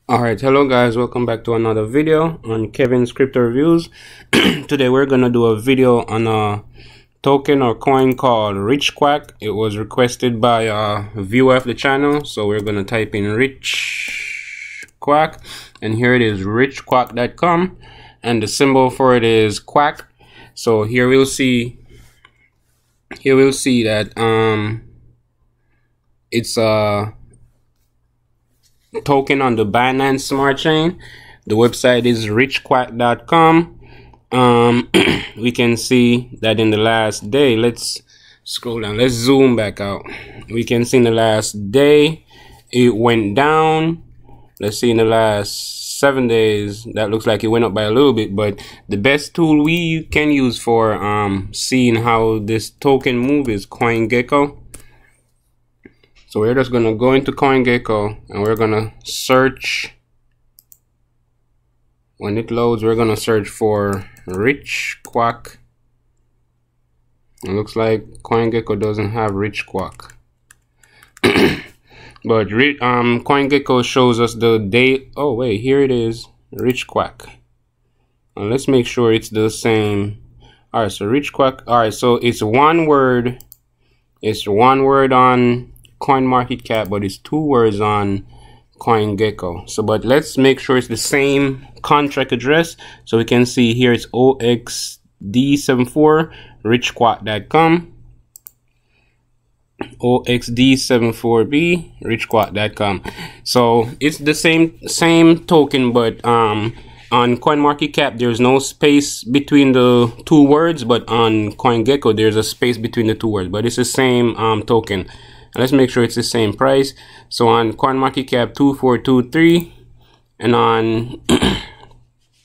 Alright, hello guys, welcome back to another video on Kevin's Crypto Reviews. Today we're gonna do a video on a token or coin called RichQuack. It was requested by a viewer of the channel, so we're gonna type in RichQuack, and here it is, rich-quack.com, and the symbol for it is quack. So here we'll see that it's a token on the Binance Smart Chain. The website is rich-quack.com. We can see that in the last day, let's scroll down, let's zoom back out. We can see in the last day it went down. Let's see, in the last 7 days, that looks like it went up by a little bit. But the best tool we can use for seeing how this token move is CoinGecko. So we're just gonna go into CoinGecko and we're gonna search. When it loads, we're gonna search for RichQuack. It looks like CoinGecko doesn't have RichQuack. But CoinGecko shows us the day. Oh wait, here it is, RichQuack. Let's make sure it's the same. Alright, so RichQuack. Alright, so it's one word. It's one word on CoinMarketCap, but it's two words on CoinGecko. So but let's make sure it's the same contract address, so we can see here it's OXD74 rich-quack.com, OXD74B rich-quack.com. So it's the same token, but on CoinMarketCap there's no space between the two words, but on CoinGecko there's a space between the two words, but it's the same token. Let's make sure it's the same price. So on CoinMarketCap 2423, and on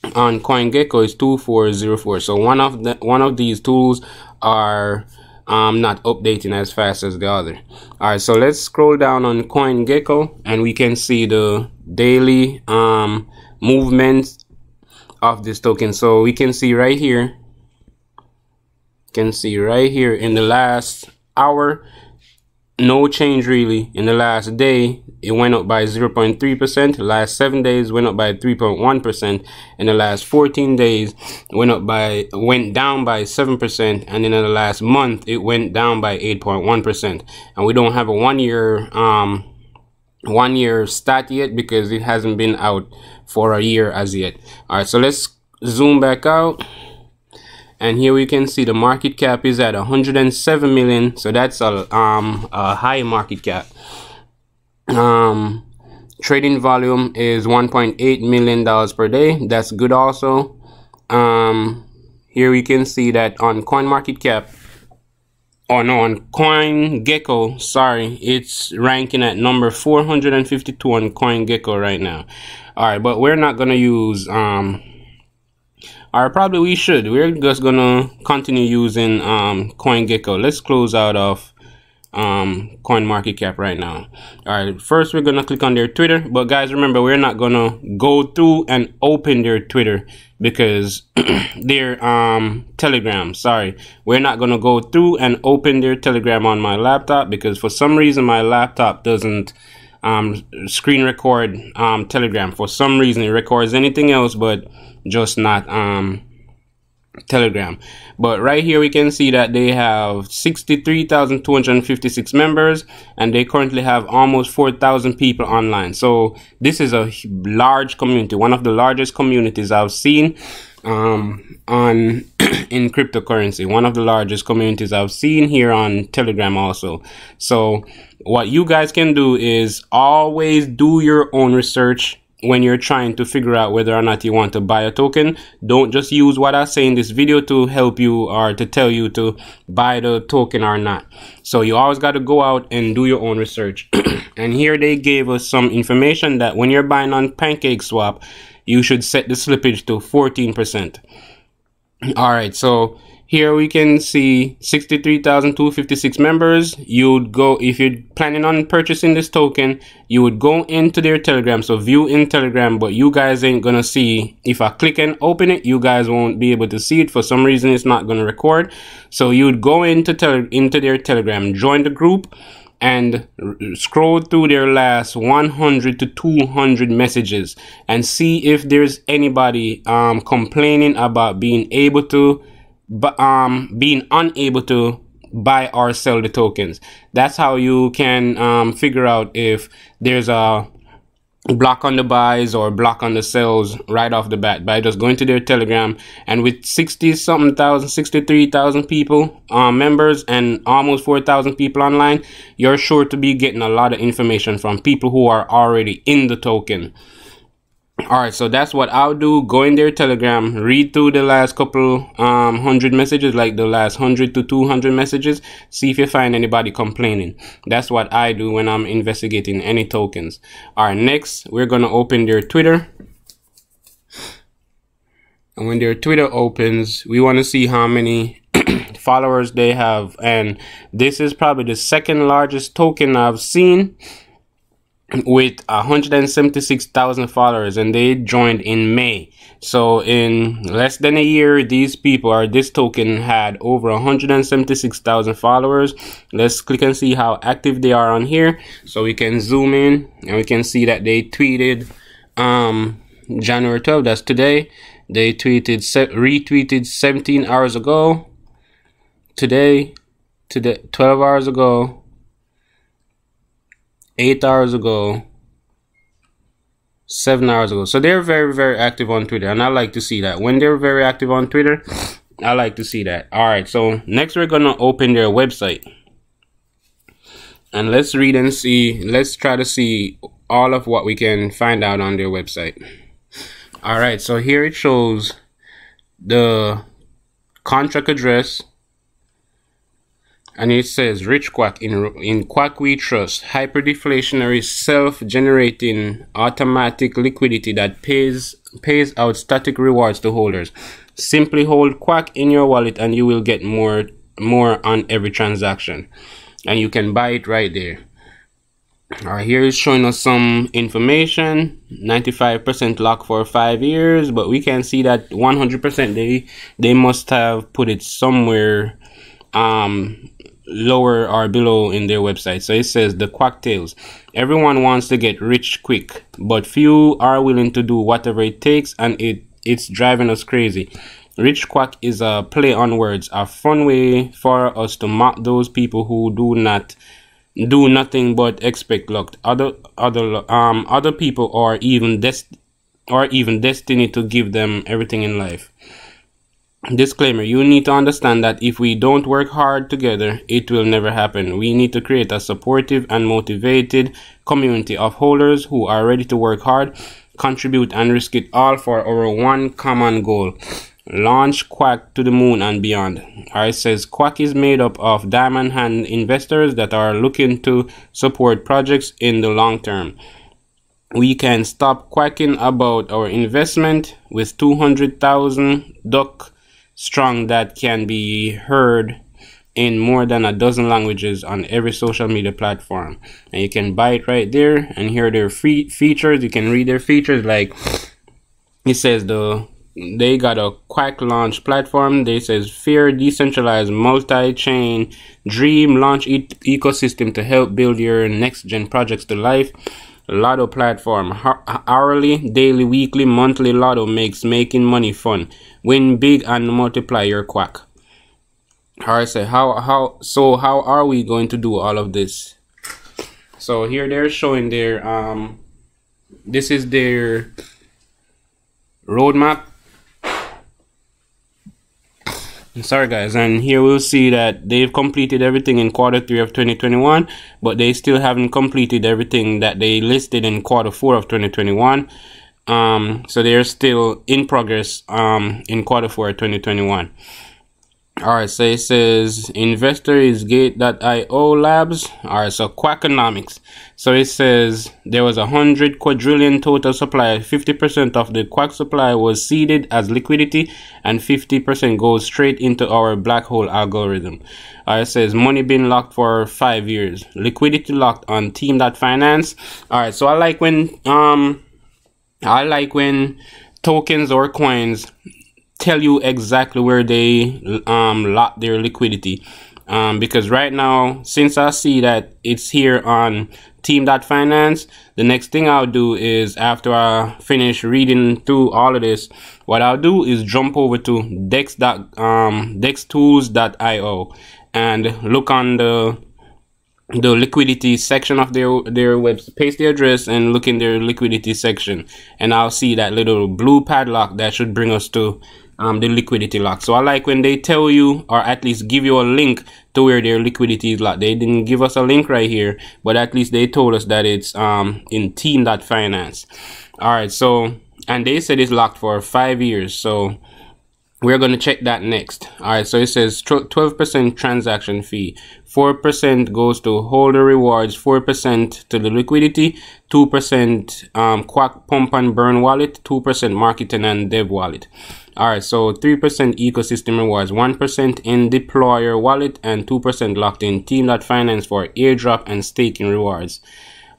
CoinGecko is 2404. So one of these tools are not updating as fast as the other. All right, so let's scroll down on CoinGecko and we can see the daily movements of this token. So we can see right here. In the last hour, no change really. In the last day it went up by 0.3%. The last 7 days went up by 3.1%. In the last 14 days went down by 7%, and in the last month it went down by 8.1%. And we don't have a 1 year stat yet because it hasn't been out for a year as yet. All right, so let's zoom back out. And here we can see the market cap is at 107 million. So that's a high market cap. Trading volume is $1.8 million per day. That's good also. Here we can see that on CoinMarketCap, on CoinGecko, sorry, it's ranking at number 452 on CoinGecko right now. All right, but we're not gonna use or probably we should. We're just gonna continue using CoinGecko. Let's close out of CoinMarketCap right now. All right, first we're gonna click on their Twitter, but guys, remember, we're not gonna go through and open their Twitter because their Telegram, sorry, we're not gonna go through and open their Telegram on my laptop because for some reason my laptop doesn't screen record Telegram. For some reason it records anything else but just not Telegram. But right here we can see that they have 63,256 members and they currently have almost 4,000 people online. So this is a large community, one of the largest communities I've seen in cryptocurrency, one of the largest communities I've seen here on Telegram also. So what you guys can do is always do your own research when you're trying to figure out whether or not you want to buy a token. Don't just use what I say in this video to help you or to tell you to buy the token or not. So you always got to go out and do your own research. And here they gave us some information that when you're buying on PancakeSwap, you should set the slippage to 14%. All right, so here we can see 63,256 members. You'd go, if you're planning on purchasing this token, you would go into their Telegram. So view in Telegram, but you guys ain't gonna see. If I click and open it, you guys won't be able to see it. For some reason, it's not gonna record. So you'd go into their Telegram, join the group, and scroll through their last 100 to 200 messages and see if there's anybody complaining about being unable to buy or sell the tokens. That's how you can figure out if there's a block on the buys or block on the sells right off the bat, by just going to their Telegram. And with 63,000 people members and almost 4,000 people online, you're sure to be getting a lot of information from people who are already in the token. All right, so that's what I'll do. Go in their Telegram, read through the last couple hundred messages, like the last 100 to 200 messages, see if you find anybody complaining. That's what I do when I'm investigating any tokens. All right, next we're gonna open their Twitter, and when their Twitter opens, we want to see how many followers they have, and this is probably the second largest token I've seen, with 176,000 followers, and they joined in May. So in less than a year, these people, or this token, had over 176,000 followers. Let's click and see how active they are on here. So we can zoom in and we can see that they tweeted January 12th, that's today. They retweeted 17 hours ago. Today 12 hours ago, 8 hours ago, 7 hours ago. So they're very, very active on Twitter, and I like to see that. When they're very active on Twitter, I like to see that. All right, so next we're gonna open their website, and let's read and see. Let's try to see all of what we can find out on their website. All right, so here it shows the contract address, and it says RichQuack in Quack we trust, hyperdeflationary, self-generating automatic liquidity that pays out static rewards to holders. Simply hold Quack in your wallet and you will get more on every transaction, and you can buy it right there. All right, here is showing us some information. 95% lock for 5 years, but we can see that 100% they must have put it somewhere lower or below in their website. So it says the Quack Tales. Everyone wants to get rich quick, but few are willing to do whatever it takes, and it's driving us crazy. Rich Quack is a play on words, a fun way for us to mock those people who do nothing but expect luck. Other people or even destiny to give them everything in life. Disclaimer: you need to understand that if we don't work hard together, it will never happen. We need to create a supportive and motivated community of holders who are ready to work hard, contribute, and risk it all for our one common goal: launch Quack to the moon and beyond. It says Quack is made up of diamond hand investors that are looking to support projects in the long term. We can stop quacking about our investment with 200,000 duck strong that can be heard in more than a dozen languages on every social media platform, and you can buy it right there. And here are their free features. You can read their features, like it says they got a Quack launch platform. They says fair, decentralized, multi-chain dream launch ecosystem to help build your next gen projects to life. Lotto platform, hourly, daily, weekly, monthly lotto makes making money fun. Win big and multiply your Quack. Alright, so how are we going to do all of this? So here they're showing their this is their roadmap. Sorry guys, and here we'll see that they've completed everything in Q3 of 2021, but they still haven't completed everything that they listed in Q4 of 2021. So they're still in progress in Q4 2021. Alright, so it says investor is Gate.io Labs. Alright, so Quackonomics. So it says there was 100 quadrillion total supply. 50% of the Quack supply was seeded as liquidity, and 50% goes straight into our black hole algorithm. It says money been locked for 5 years. Liquidity locked on team.finance. Alright, so I like when tokens or coins tell you exactly where they lock their liquidity. because right now, since I see that it's here on team.finance, the next thing I'll do is, after I finish reading through all of this, what I'll do is jump over to dextools.io and look on the liquidity section of their website, paste the address and look in their liquidity section, and I'll see that little blue padlock that should bring us to the liquidity lock. So I like when they tell you, or at least give you a link to where their liquidity is locked. They didn't give us a link right here, but at least they told us that it's in team.finance. All right, so, and they said it's locked for 5 years, so we're going to check that next. All right, so it says 12% transaction fee, 4% goes to holder rewards, 4% to the liquidity, 2% Quack pump and burn wallet, 2% marketing and dev wallet. All right, so 3% ecosystem rewards, 1% in deployer wallet, and 2% locked in team.finance for airdrop and staking rewards.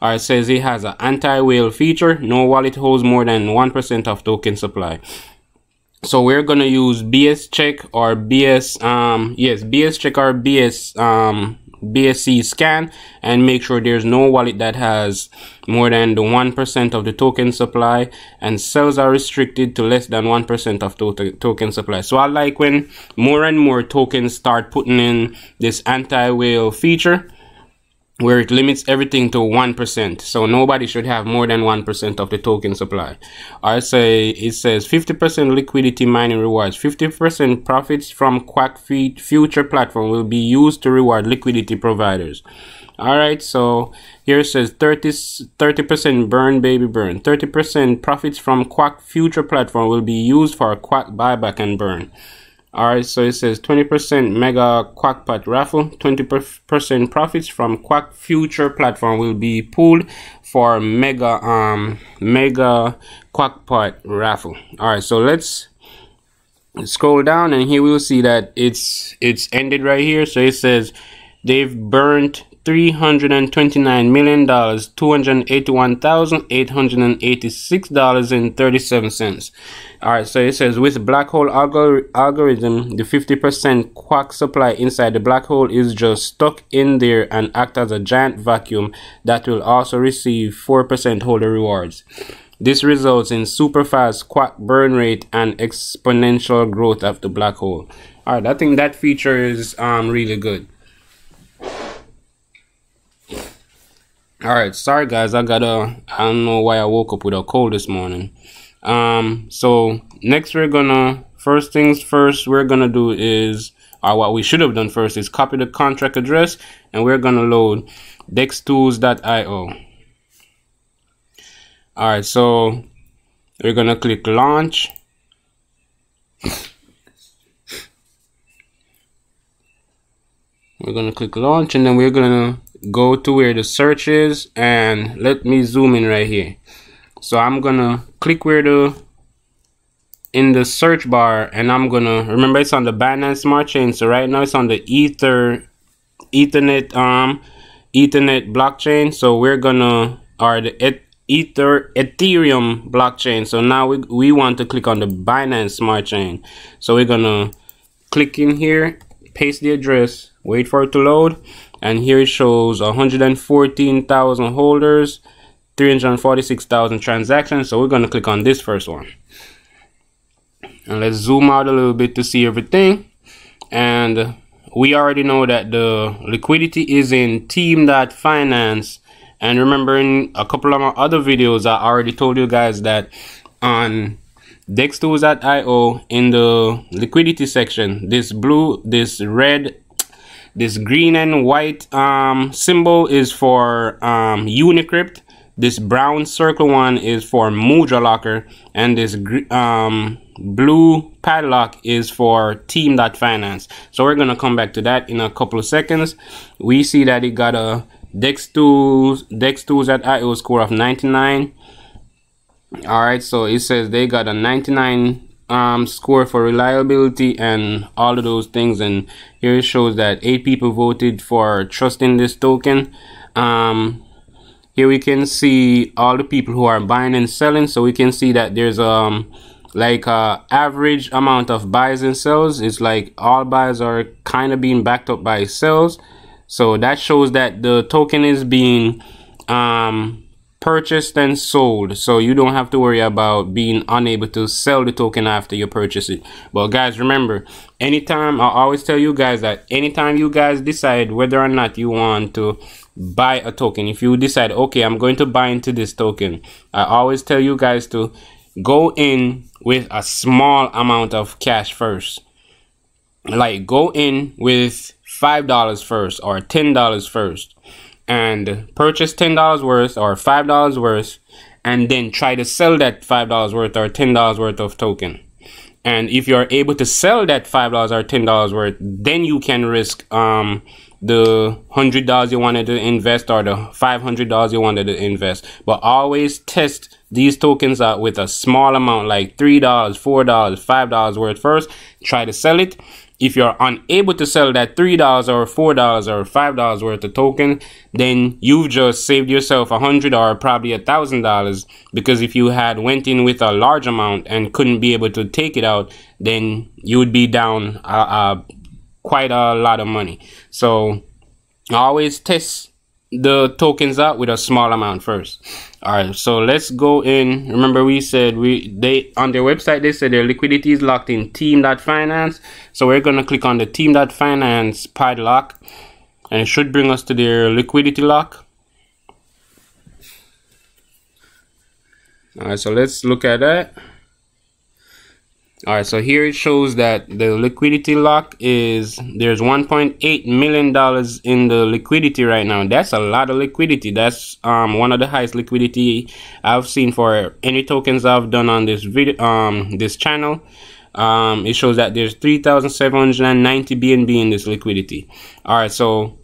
All right, it says it has an anti-whale feature. No wallet holds more than 1% of token supply. So we're gonna use bscheck or bscheck or BSC scan and make sure there's no wallet that has more than the 1% of the token supply, and cells are restricted to less than 1% of token supply. So I like when more and more tokens start putting in this anti-whale feature, where it limits everything to 1%. So nobody should have more than 1% of the token supply. It says 50% liquidity mining rewards, 50% profits from Quack future platform will be used to reward liquidity providers. All right, so here it says 30% burn baby burn, 30% profits from Quack future platform will be used for Quack buyback and burn. All right, so it says 20% mega quackpot raffle, 20% profits from Quack future platform will be pooled for mega quackpot raffle. All right, so let's scroll down, and here we'll see that it's ended right here. So it says they've burned $329 million, $281,886.37. All right, so it says with black hole algorithm, the 50% Quack supply inside the black hole is just stuck in there and act as a giant vacuum that will also receive 4% holder rewards. This results in super fast Quack burn rate and exponential growth of the black hole. All right, I think that feature is really good. All right, sorry guys, I don't know why I woke up with a cold this morning. So next first things first, we're gonna do is, or what we should have done first is copy the contract address, and we're gonna load dextools.io. All right, so we're gonna click launch. We're gonna click launch, and then we're gonna go to where the search is, and let me zoom in right here. So I'm gonna click in the search bar, and I'm gonna, remember it's on the Binance Smart Chain, so right now it's on the Ethernet blockchain. So we're gonna, or the Ethereum blockchain. So now we want to click on the Binance Smart Chain. So we're gonna click in here, paste the address, wait for it to load, and here it shows 114,000 holders, 346,000 transactions. So we're going to click on this first one, and let's zoom out a little bit to see everything. And we already know that the liquidity is in team.finance, and remember in a couple of my other videos I already told you guys that on dextools.io, in the liquidity section, this green and white symbol is for Unicrypt. This brown circle one is for Mudra Locker, and this blue padlock is for team.finance. So we're gonna come back to that in a couple of seconds. We see that it got a dextools.io score of 99. All right, so it says they got a 99 score for reliability and all of those things, and here it shows that 8 people voted for trusting this token. Here we can see all the people who are buying and selling, so we can see that there's like average amount of buys and sells. It's like all buys are kind of being backed up by sells. So that shows that the token is being purchased and sold, so you don't have to worry about being unable to sell the token after you purchase it. But guys, remember, anytime, I always tell you guys that anytime you guys decide whether or not you want to buy a token, if you decide, okay, I'm going to buy into this token, I always tell you guys to go in with a small amount of cash first. Like, go in with $5 first or $10 first, and purchase $10 worth or $5 worth, and then try to sell that $5 worth or $10 worth of token. And if you're able to sell that $5 or $10 worth, then you can risk the $100 you wanted to invest or the $500 you wanted to invest. But always test these tokens out with a small amount, like $3, $4, $5 worth first. Try to sell it. If you're unable to sell that $3 or $4 or $5 worth of token, then you've just saved yourself $100 or probably $1,000, because if you had went in with a large amount and couldn't be able to take it out, then you would be down quite a lot of money. So always test the tokens out with a small amount first. All right, so let's go in. Remember, we said they on their website, they said their liquidity is locked in team.finance. So we're gonna click on the team.finance padlock, and it should bring us to their liquidity lock. All right, so let's look at that. All right, so here it shows that the liquidity lock is, there's $1.8 million in the liquidity right now. That's a lot of liquidity. That's one of the highest liquidity I've seen for any tokens I've done on this video, this channel. It shows that there's 3,790 BNB in this liquidity. All right, so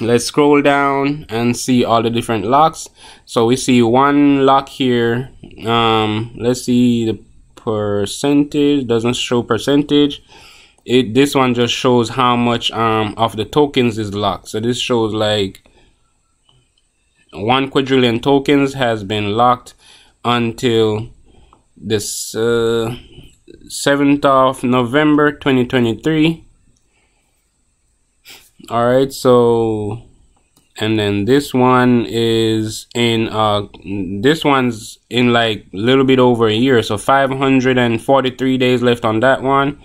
let's scroll down and see all the different locks. So we see one lock here. Let's see, the percentage doesn't show percentage. This one just shows how much of the tokens is locked. So this shows like 1 quadrillion tokens has been locked until this 7th of November 2023. All right, so, and then this one is in this one's in like a little bit over a year, so 543 days left on that one.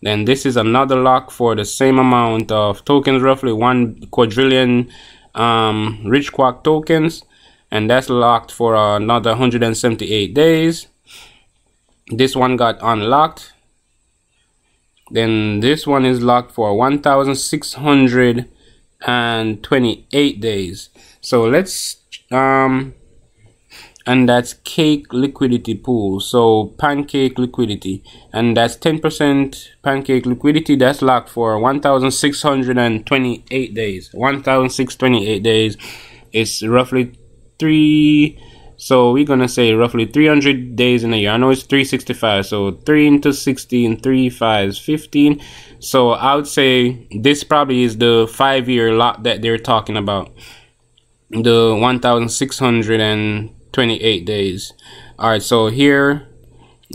Then this is another lock for the same amount of tokens, roughly 1 quadrillion rich-quack tokens, and that's locked for another 178 days. This one got unlocked. Then this one is locked for 1,628 days. So let's and that's Cake Liquidity Pool, so Pancake Liquidity, and that's 10% Pancake Liquidity. That's locked for 1,628 days. 1,628 days is roughly so we're gonna say roughly 300 days in a year. I know it's 365, so 3 into 16, 3 5 15. So I would say this probably is the 5-year lot that they're talking about, the 1,628 days. All right, so here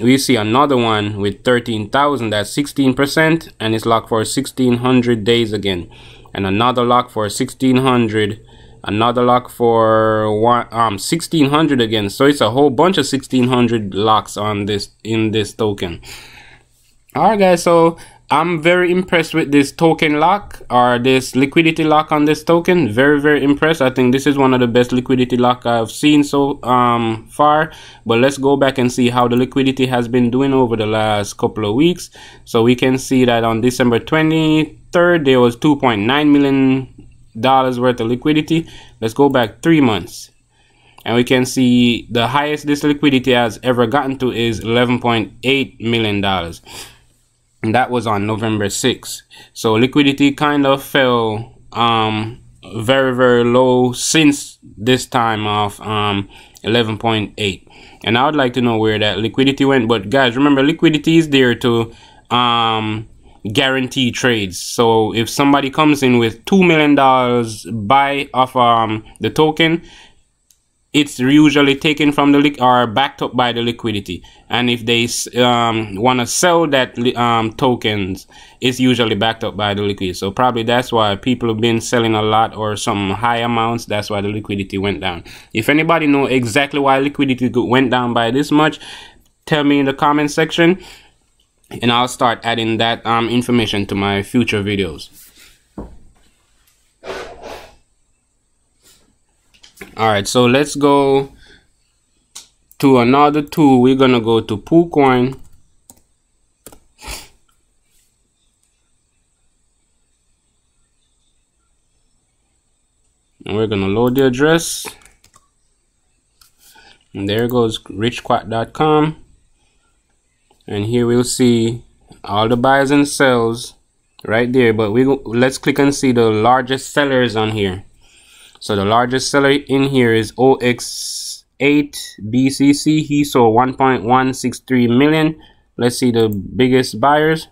we see another one with 13,000. That's 16%, and it's locked for 1,600 days again. And another lock for 1,600. Another lock for 1,600 again. So it's a whole bunch of 1,600 locks on this, in this token. All right, guys, so I'm very impressed with this token lock, or this liquidity lock on this token. Very impressed. I think this is one of the best liquidity lock I've seen so far. But let's go back and see how the liquidity has been doing over the last couple of weeks. So we can see that on December 23rd there was $2.9 million worth of liquidity. Let's go back 3 months, and we can see the highest this liquidity has ever gotten to is $11.8 million, and that was on November 6th. So liquidity kind of fell very low since this time of 11.8, and I would like to know where that liquidity went. But guys, remember, liquidity is there to guarantee trades. So if somebody comes in with $2 million buy of the token, it's usually taken from the or backed up by the liquidity, and if they want to sell that tokens, it's usually backed up by the liquidity. So probably that's why people have been selling a lot or some high amounts. That's why the liquidity went down. If anybody know exactly why liquidity went down by this much, tell me in the comment section, and I'll start adding that information to my future videos. Alright, so let's go to another tool. We're gonna go to Poocoin. And we're gonna load the address. And there goes rich-quack.com. And here we'll see all the buys and sells right there. But let's click and see the largest sellers on here. So the largest seller in here is OX8 BCC. He sold 1.163 million. Let's see the biggest buyers.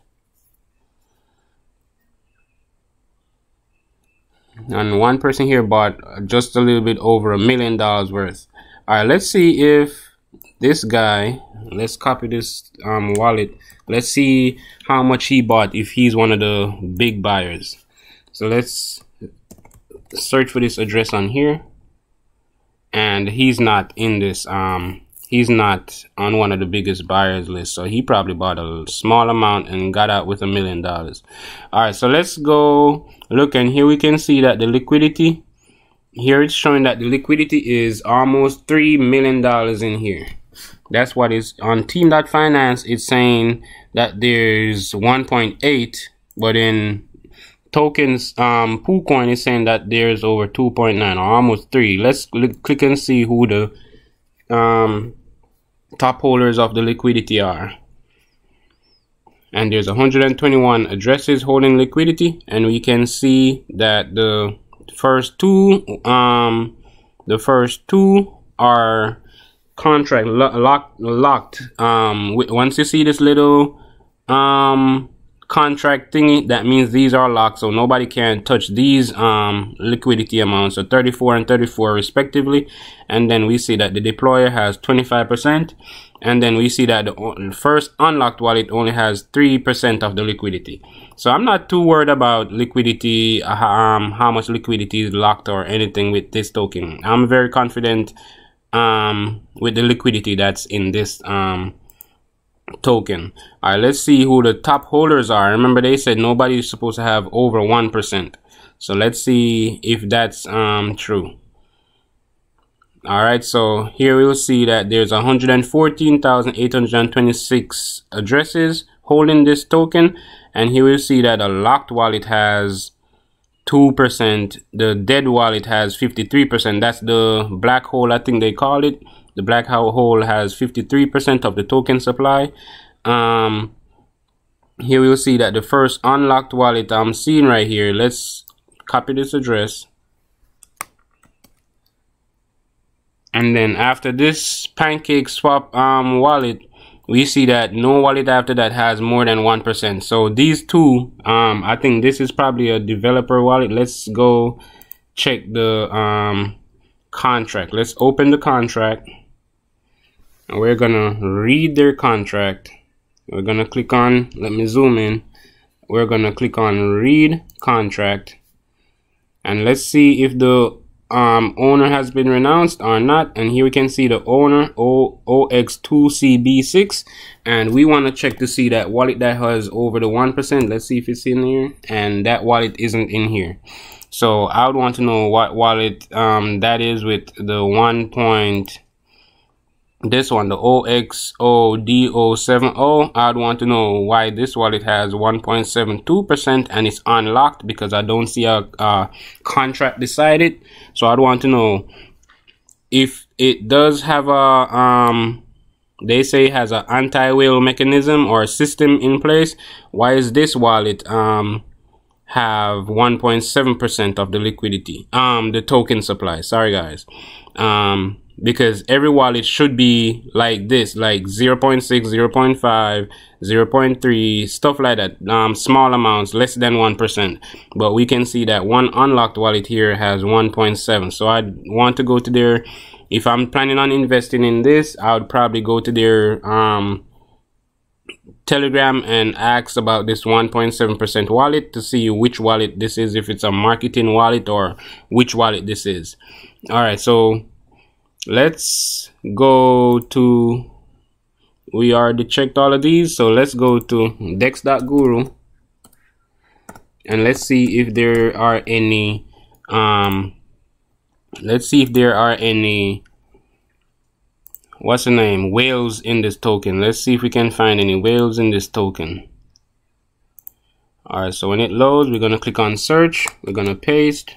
And one person here bought just a little bit over $1 million worth. All right, let's see if this guy, let's copy this wallet. Let's see how much he bought if he's one of the big buyers. So let's search for this address on here, and he's not in this he's not on one of the biggest buyers list, so he probably bought a small amount and got out with $1 million. All right, so let's go look, and here we can see that the liquidity here, it's showing that the liquidity is almost $3 million in here. That's what is on team.finance. It's saying that there's 1.8, but in tokens Poocoin is saying that there's over 2.9 or almost 3. Let's click and see who the top holders of the liquidity are. And there's 121 addresses holding liquidity, and we can see that the first two are contract locked. Once you see this little contract thingy, that means these are locked, so nobody can touch these liquidity amounts, so 34 and 34 respectively. And then we see that the deployer has 25%, and then we see that the first unlocked wallet only has 3% of the liquidity. So I'm not too worried about liquidity, how much liquidity is locked or anything with this token. I'm very confident with the liquidity that's in this token. All right, let's see who the top holders are. Remember, they said nobody is supposed to have over 1%, so let's see if that's true. All right, so here we'll see that there's 114,826 addresses holding this token, and here we'll see that a locked wallet has 2%, the dead wallet has 53%. That's the black hole, I think they call it. The black hole has 53% of the token supply. Here we'll see that the first unlocked wallet I'm seeing right here. Let's copy this address. And then after this Pancake Swap wallet, we see that no wallet after that has more than 1%. So these two, I think this is probably a developer wallet. Let's go check the contract. Let's open the contract. And we're gonna read their contract. We're gonna click on, let me zoom in. We're gonna click on read contract, and let's see if the owner has been renounced or not. And here we can see the owner, OX2CB6, and we want to check to see that wallet that has over the 1%. Let's see if it's in here, and that wallet isn't in here. So I would want to know what wallet that is with the this one, the OXODO70. I'd want to know why this wallet has 1.72% and it's unlocked, because I don't see a contract decided. So I'd want to know if it does have a they say it has an anti-whale mechanism or a system in place. Why is this wallet have 1.7% of the liquidity, the token supply? Sorry guys. Because every wallet should be like this, like 0.6, 0.5, 0.3, stuff like that, small amounts, less than 1%. But we can see that one unlocked wallet here has 1.7. So I want to go to their if I'm planning on investing in this, I would probably go to their Telegram and ask about this 1.7% wallet to see which wallet this is, if it's a marketing wallet or which wallet this is. All right, so let's go to, we already checked all of these, so let's go to dex.guru and let's see if there are any what's the name, whales in this token. Let's see if we can find any whales in this token. All right, so when it loads, we're going to click on search, we're going to paste,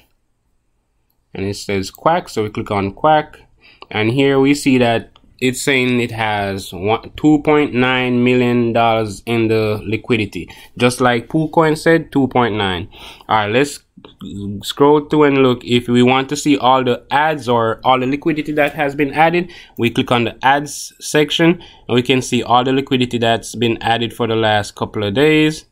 and it says Quack, so we click on Quack, and here we see that it's saying it has $2.9 million in the liquidity, just like Poocoin said, 2.9. All right, let's scroll through and look. If we want to see all the ads or all the liquidity that has been added, we click on the ads section and we can see all the liquidity that's been added for the last couple of days.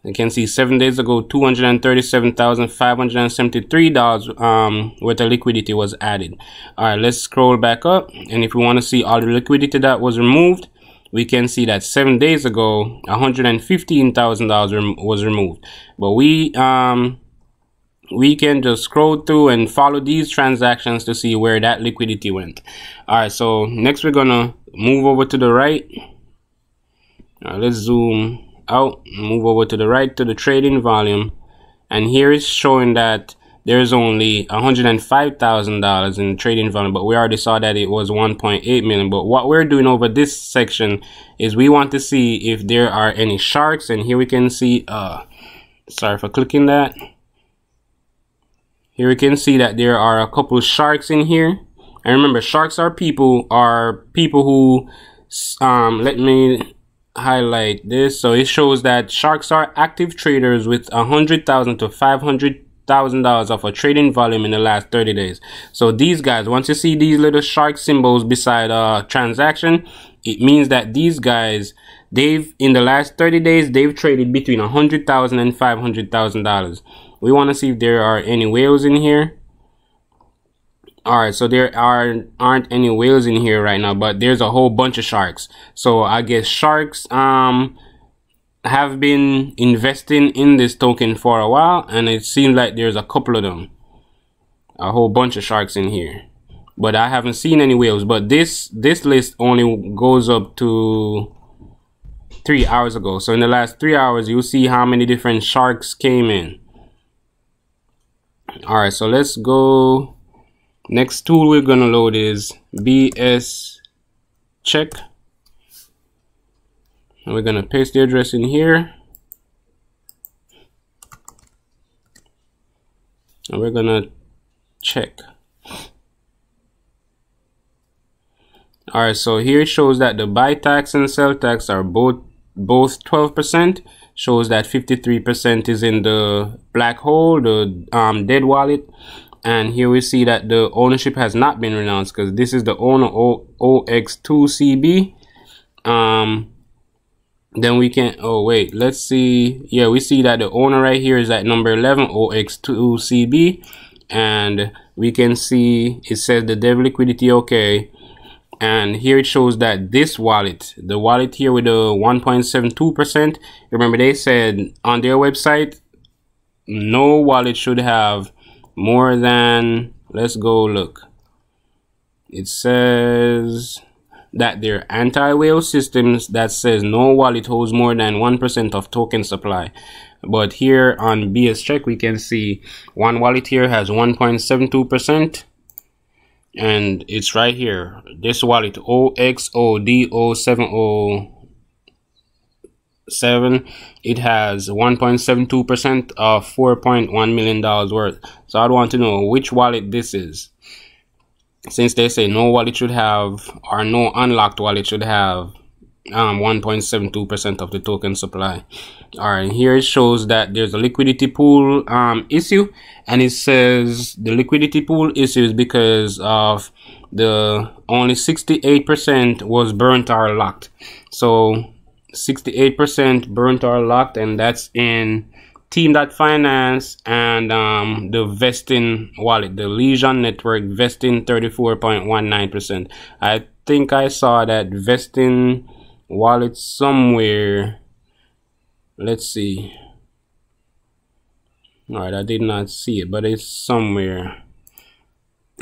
You can see 7 days ago, $237,573 worth of liquidity was added. All right, let's scroll back up, and if we want to see all the liquidity that was removed, we can see that 7 days ago $115,000 was removed. But we can just scroll through and follow these transactions to see where that liquidity went. All right, so next we're gonna move over to the right. Let's zoom out, move over to the right to the trading volume, and here it's showing that there's only $105,000 in trading volume, but we already saw that it was 1.8 million. But what we're doing over this section is we want to see if there are any sharks, and here we can see sorry for clicking that. Here we can see that there are a couple sharks in here, and remember, sharks are people who let me highlight this. So it shows that sharks are active traders with $100,000 to $500,000 of a trading volume in the last 30 days. So these guys, once you see these little shark symbols beside a transaction, it means that these guys, in the last 30 days, they've traded between $100,000 and $500,000. We want to see if there are any whales in here. All right, so there aren't any whales in here right now, but there's a whole bunch of sharks. So I guess sharks have been investing in this token for a while, and it seems like there's a couple of them, a whole bunch of sharks in here, but I haven't seen any whales. But this list only goes up to 3 hours ago. So in the last 3 hours, you'll see how many different sharks came in. All right, so let's go. Next tool we're gonna load is bscheck, and we're gonna paste the address in here, and we're gonna check. All right, so here it shows that the buy tax and sell tax are both 12%. Shows that 53% is in the black hole, the dead wallet. And here we see that the ownership has not been renounced, because this is the owner OX2CB. Then we can, oh wait, let's see. Yeah, we see that the owner right here is at number 11, OX2CB. And we can see it says the dev liquidity okay. And here it shows that this wallet, the wallet here with the 1.72%, remember they said on their website, no wallet should have more than, let's go look. It says that they're anti-whale systems that says no wallet holds more than 1% of token supply. But here on bscheck, we can see one wallet here has 1.72%, and it's right here. This wallet OXODO707, it has 1.72% of $4.1 million worth. So I'd want to know which wallet this is, since they say no wallet should have, or no unlocked wallet should have 1.72% of the token supply. All right, here it shows that there's a liquidity pool issue, and it says the liquidity pool issue is because of the only 68% was burnt or locked. So 68% burnt or locked, and that's in Team.finance and the vesting wallet, the Legion Network vesting 34.19%. I think I saw that vesting wallet somewhere. Let's see. All right, I did not see it, but it's somewhere.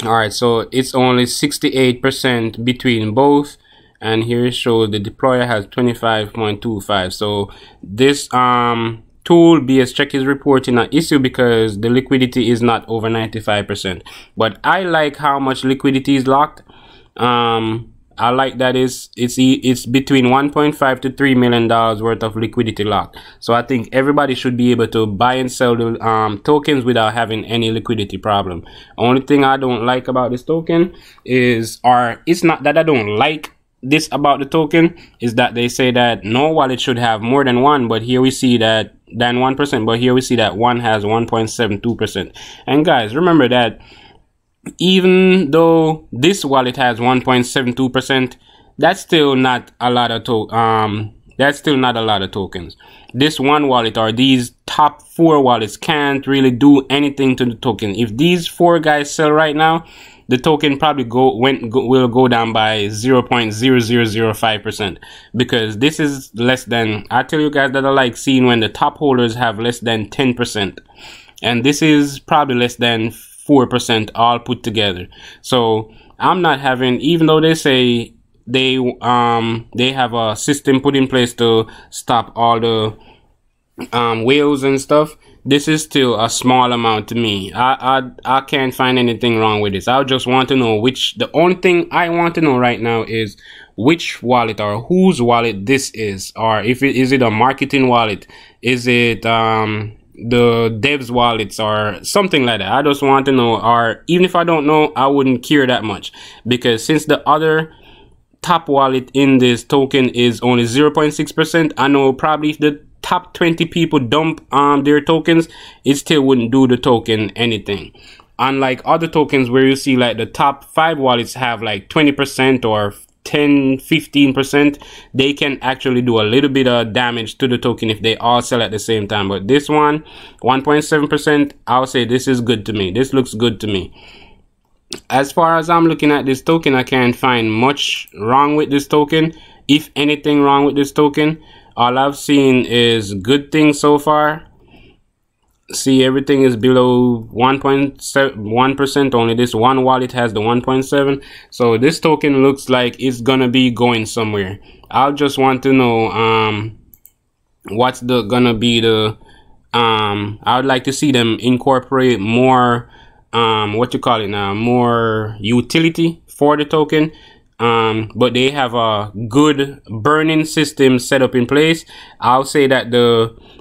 All right, so it's only 68% between both, and here it shows the deployer has 25.25. so this tool bscheck is reporting an issue because the liquidity is not over 95%, but I like how much liquidity is locked. I like that it's between 1.5 to $3 million worth of liquidity locked. So I think everybody should be able to buy and sell the tokens without having any liquidity problem. Only thing I don't like about this token is, or it's not that I don't like this about the token, is that they say that no wallet should have more than one, but here we see that than 1%, but here we see that one has 1.72%. And guys, remember that even though this wallet has 1.72%, that's still not a lot of tokens. This one wallet or these top 4 wallets can't really do anything to the token. If these 4 guys sell right now, the token probably will go down by 0.0005%, because this is less than, I tell you guys that I like seeing when the top holders have less than 10%, and this is probably less than 4% all put together. So I'm not having, even though they say they have a system put in place to stop all the whales and stuff, this is still a small amount to me. I can't find anything wrong with this. I just want to know the only thing I want to know right now is which wallet or whose wallet this is, or if is it a marketing wallet, is it the devs wallets or something like that. I just want to know, or even if I don't know, I wouldn't care that much, because since the other top wallet in this token is only 0.6%, I know probably if the top 20 people dump their tokens, it still wouldn't do the token anything. Unlike other tokens where you see like the top 5 wallets have like 20% or 10-15%, they can actually do a little bit of damage to the token if they all sell at the same time. But this one, 1.7%, I'll say this is good to me. This looks good to me. As far as I'm looking at this token, I can't find much wrong with this token, if anything wrong with this token. All I've seen is good things so far. See, everything is below 1.1%. Only this one wallet has the 1.7. So this token looks like it's gonna be going somewhere. I just want to know what's gonna be the I would like to see them incorporate more more utility for the token. But they have a good burning system set up in place. I'll say that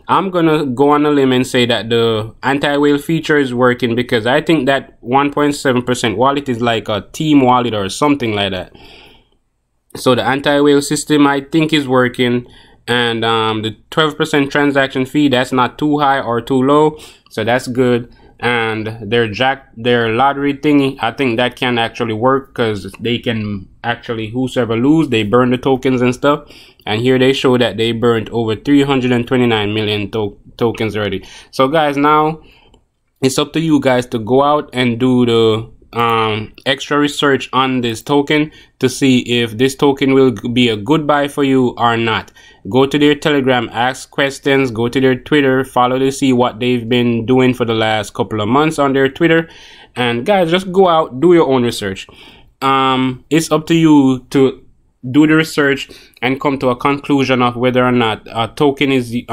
I'm gonna go on a limb and say that the anti-whale feature is working, because I think that 1.7% wallet is like a team wallet or something like that. So the anti-whale system, I think, is working, and the 12% transaction fee, that's not too high or too low, so that's good. And their lottery thingy, I think that can actually work, because they can actually, whosoever lose, they burn the tokens and stuff. And here they show that they burned over 329 million tokens already. So guys, now it's up to you guys to go out and do the extra research on this token to see if this token will be a good buy for you or not. Go to their Telegram, ask questions, go to their Twitter, follow to see what they've been doing for the last couple of months on their Twitter. And guys, just go out, do your own research. It's up to you to do the research and come to a conclusion of whether or not a token is the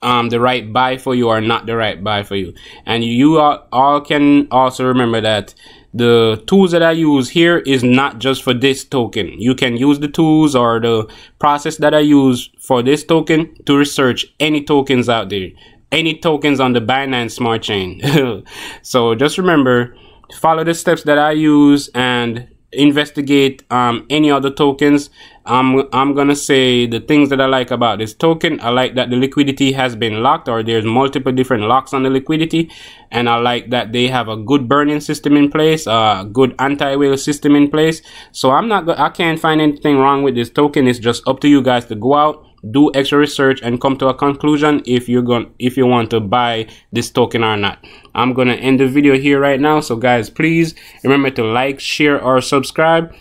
right buy for you or not the right buy for you. And you all can also remember that the tools that I use here is not just for this token. You can use the tools or the process that I use for this token to research any tokens out there, any tokens on the Binance Smart Chain. So just remember, follow the steps that I use and investigate any other tokens. I'm gonna say the things that I like about this token. I like that the liquidity has been locked, or there's multiple different locks on the liquidity, and I like that they have a good burning system in place, a good anti-whale system in place. So I can't find anything wrong with this token. It's just up to you guys to go out, do extra research and come to a conclusion if you want to buy this token or not. I'm gonna end the video here right now. So guys, please remember to like, share, or subscribe.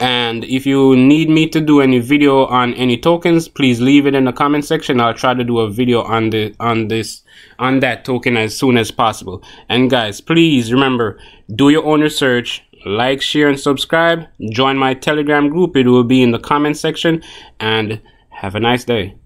And if you need me to do any video on any tokens, please leave it in the comment section. I'll try to do a video on that token as soon as possible. And guys, please remember, do your own research, like, share, and subscribe. Join my Telegram group. It will be in the comment section. And have a nice day.